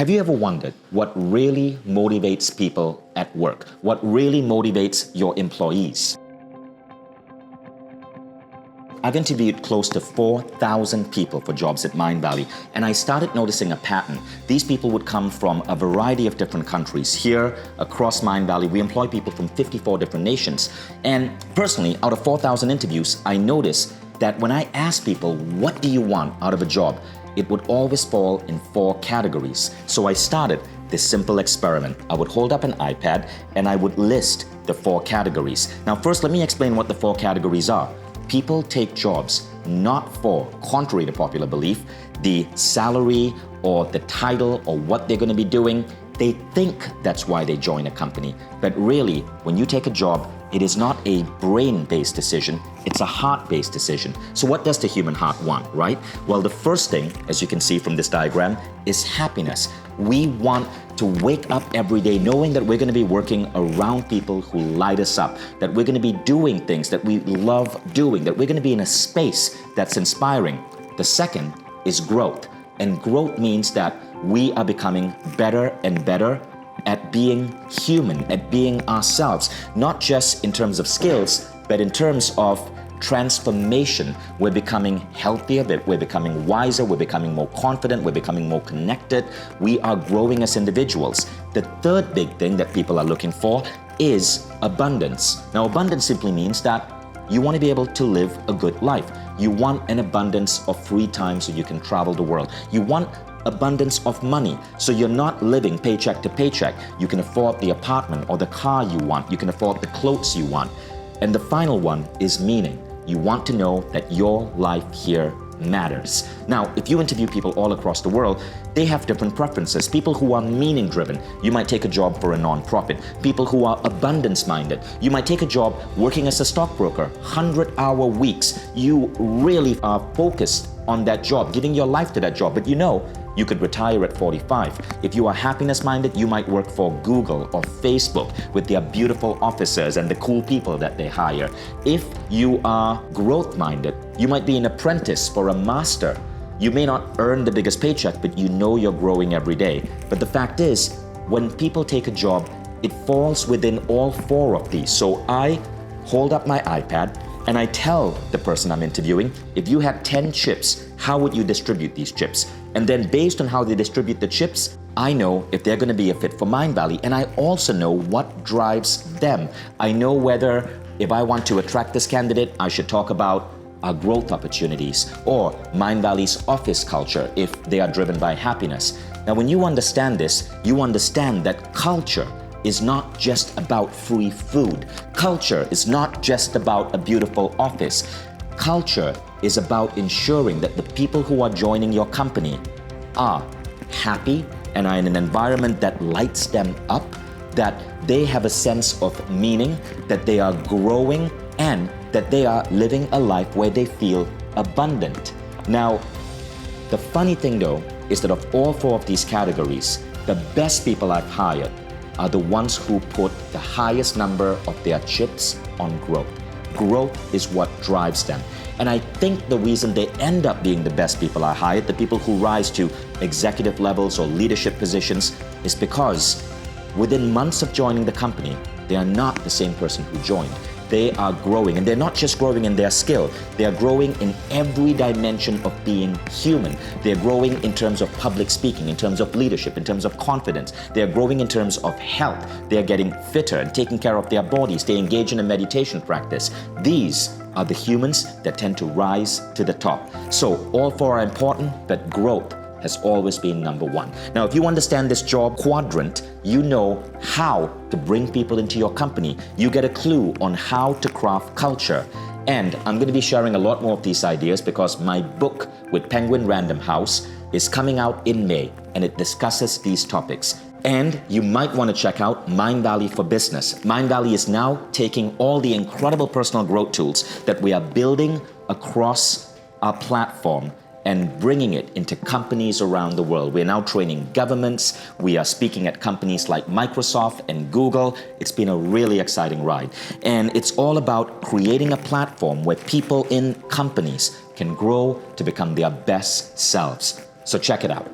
Have you ever wondered what really motivates people at work? What really motivates your employees? I've interviewed close to 4,000 people for jobs at Mindvalley, and I started noticing a pattern. These people would come from a variety of different countries. Here, across Mindvalley, we employ people from 54 different nations. And personally, out of 4,000 interviews, I noticed that when I asked people, what do you want out of a job? It would always fall in 4 categories. So I started this simple experiment. I would hold up an iPad and I would list the 4 categories. Now, first, let me explain what the 4 categories are. People take jobs not for, contrary to popular belief, the salary or the title or what they're going to be doing. They think that's why they join a company. But really, when you take a job, it is not a brain-based decision, it's a heart-based decision. So what does the human heart want, right? Well, the first thing, as you can see from this diagram, is happiness. We want to wake up every day knowing that we're going to be working around people who light us up, that we're going to be doing things that we love doing, that we're going to be in a space that's inspiring. The second is growth. And growth means that we are becoming better and better at being human, at being ourselves, not just in terms of skills, but in terms of transformation. We're becoming healthier, we're becoming wiser, we're becoming more confident, we're becoming more connected. We are growing as individuals. The third big thing that people are looking for is abundance. Now, abundance simply means that you want to be able to live a good life. You want an abundance of free time so you can travel the world. You want abundance of money so you're not living paycheck to paycheck. You can afford the apartment or the car you want. You can afford the clothes you want. And the final one is meaning. You want to know that your life here matters. Now, if you interview people all across the world, they have different preferences. People who are meaning driven, you might take a job for a non-profit. People who are abundance minded, you might take a job working as a stockbroker, 100-hour weeks. You really are focused on that job, giving your life to that job, but you could retire at 45. If you are happiness-minded, you might work for Google or Facebook with their beautiful officers and the cool people that they hire. If you are growth-minded, you might be an apprentice for a master. You may not earn the biggest paycheck, but you're growing every day. But the fact is, when people take a job, it falls within all 4 of these. So I hold up my iPad and I tell the person I'm interviewing, if you had 10 chips, how would you distribute these chips? And then based on how they distribute the chips, I know if they're going to be a fit for Mindvalley, and I also know what drives them. I know whether if I want to attract this candidate, I should talk about our growth opportunities or Mindvalley's office culture if they are driven by happiness. Now, when you understand this, you understand that culture is not just about free food. Culture is not just about a beautiful office. Culture is about ensuring that the people who are joining your company are happy and are in an environment that lights them up, that they have a sense of meaning, that they are growing, and that they are living a life where they feel abundant. Now, the funny thing though is that of all 4 of these categories, the best people I've hired are the ones who put the highest number of their chips on growth. Growth is what drives them. And I think the reason they end up being the best people I hired, the people who rise to executive levels or leadership positions, is because within months of joining the company, they are not the same person who joined. They are growing, and they're not just growing in their skill, they are growing in every dimension of being human. They're growing in terms of public speaking, in terms of leadership, in terms of confidence. They're growing in terms of health. They're getting fitter and taking care of their bodies. They engage in a meditation practice. These are the humans that tend to rise to the top. So all 4 are important, but growth has always been number 1. Now, if you understand this job quadrant, you know how to bring people into your company. You get a clue on how to craft culture. And I'm going to be sharing a lot more of these ideas because my book with Penguin Random House is coming out in May, and it discusses these topics. And you might want to check out Mindvalley for Business. Mindvalley is now taking all the incredible personal growth tools that we are building across our platform and bringing it into companies around the world. We're now training governments. We are speaking at companies like Microsoft and Google. It's been a really exciting ride. And it's all about creating a platform where people in companies can grow to become their best selves. So check it out.